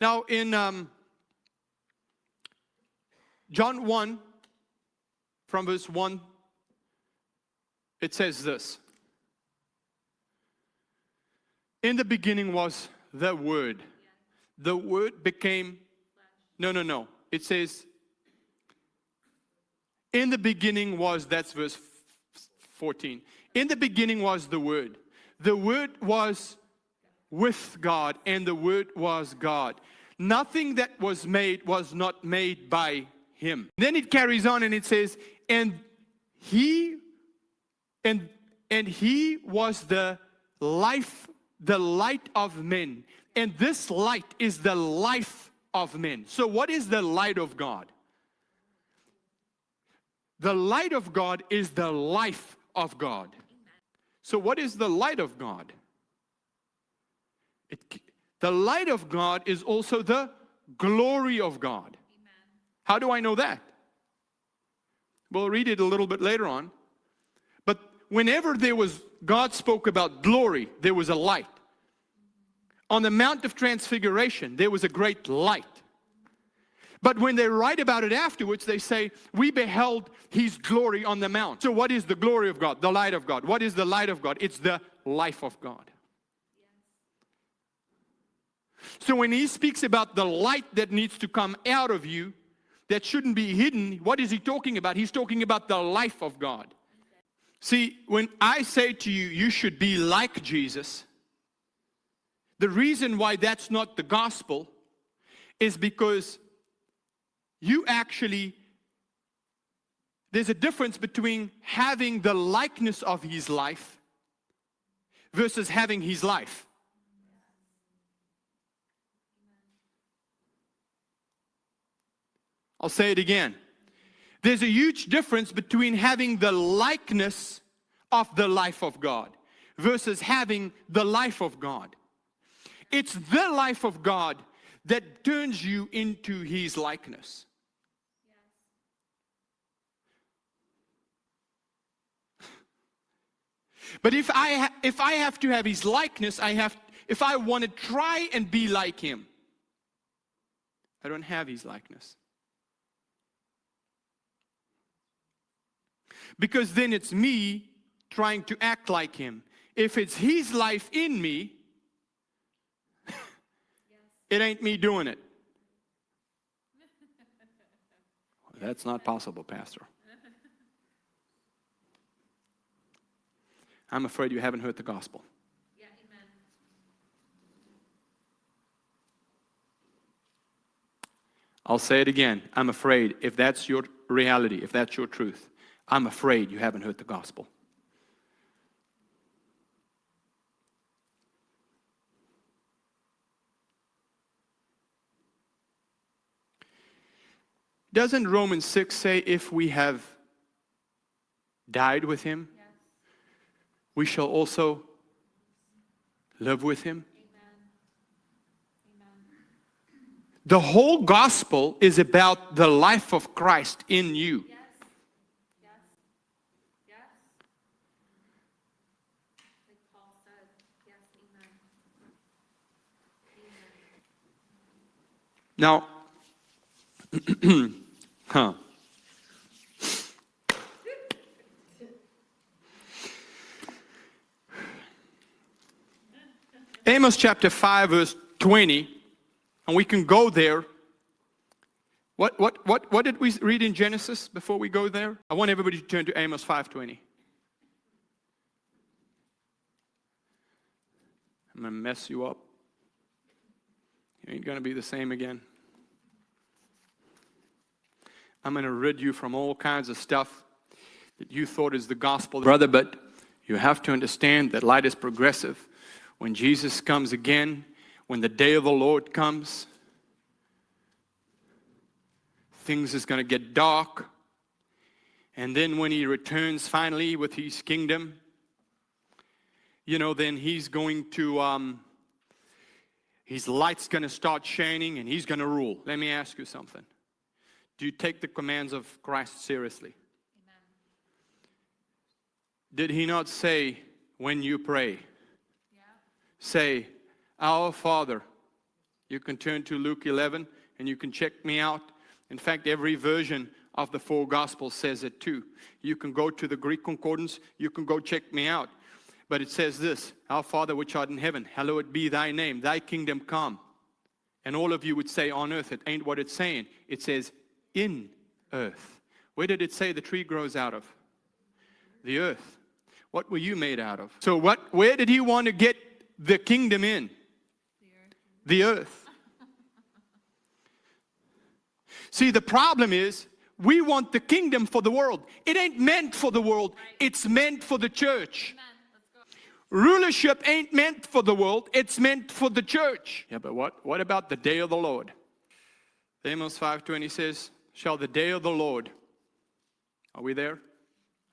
Now in John 1, from verse 1, it says this. In the beginning was the Word. The Word became, no. It says, in the beginning was, that's verse 14. In the beginning was the Word. The Word was with God, and the Word was God. Nothing that was made was not made by Him. Then it carries on and it says, and He was the light of men. And this light is the life of men. So what is the light of God? The light of God is the life of God. So what is the light of God? The light of God is also the glory of God. How do I know that? We'll read it a little bit later on. But whenever God spoke about glory, there was a light. On the Mount of Transfiguration, there was a great light. But when they write about it afterwards, they say, we beheld His glory on the mount. So what is the glory of God? The light of God. What is the light of God? It's the life of God. So when He speaks about the light that needs to come out of you, that shouldn't be hidden, what is He talking about? He's talking about the life of God. See, when I say to you, you should be like Jesus, the reason why that's not the gospel is because there's a difference between having the likeness of His life versus having His life. I'll say it again. There's a huge difference between having the likeness of the life of God versus having the life of God. It's the life of God that turns you into His likeness. But if I have to have His likeness, if I want to try and be like Him, I don't have His likeness. Because then it's me trying to act like Him. If it's His life in me, it ain't me doing it. That's not possible, Pastor. I'm afraid you haven't heard the gospel. Yeah, amen. I'll say it again. I'm afraid if that's your reality, if that's your truth, I'm afraid you haven't heard the gospel. Doesn't Romans 6 say if we have died with Him, Yes. we shall also live with Him? Amen. Amen. The whole gospel is about the life of Christ in you. Yes. Yes. Yes. Like Paul said. Yes. Amen. Amen. Now, Amos chapter 5 verse 20, and we can go there. What did we read in Genesis before we go there? I want everybody to turn to Amos 5:20. I'm going to mess you up. You ain't going to be the same again. I'm going to rid you from all kinds of stuff that you thought is the gospel, brother, but you have to understand that light is progressive. When Jesus comes again, when the day of the Lord comes, things is going to get dark. And then when He returns finally with His kingdom, then He's going to, His light's going to start shining and He's going to rule. Let me ask you something. Do you take the commands of Christ seriously? Amen. Did He not say, when you pray, Yeah. say, Our Father You can turn to Luke 11 and you can check me out. In fact, every version of the four Gospels says it too. You can go to the Greek concordance, you can go check me out. But it says this, Our Father which art in heaven, hallowed be thy name, thy kingdom come. And all of you would say on earth. It ain't what it's saying. It says in earth. Where did it say the tree grows out of? The earth. What were you made out of? So where did he want to get the kingdom in? The earth. See, the problem is, we want the kingdom for the world. It ain't meant for the world. It's meant for the church. Rulership ain't meant for the world. It's meant for the church. Yeah, but what about the day of the Lord? Amos 5:20 says, shall the day of the Lord. Are we there?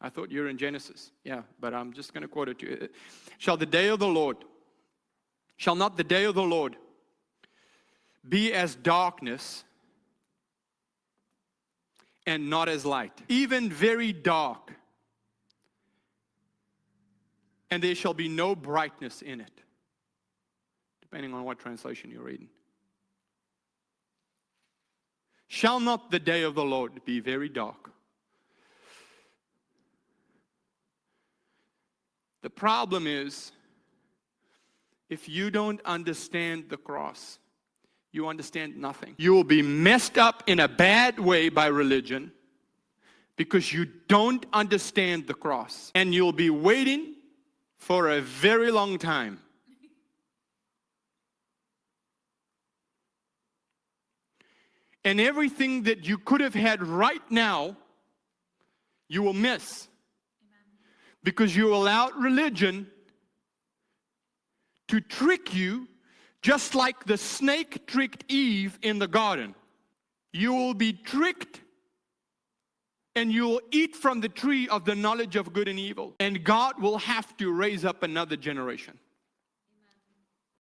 I thought you were in Genesis. Yeah, but I'm just going to quote it to you. Shall the day of the Lord, shall not the day of the Lord be as darkness and not as light, even very dark, and there shall be no brightness in it, depending on what translation you're reading. Shall not the day of the Lord be very dark? The problem is, if you don't understand the cross, you understand nothing. You will be messed up in a bad way by religion because you don't understand the cross. And you'll be waiting for a very long time. And everything that you could have had right now, you will miss. Because you allowed religion to trick you just like the snake tricked Eve in the garden. You will be tricked and you will eat from the tree of the knowledge of good and evil. And God will have to raise up another generation.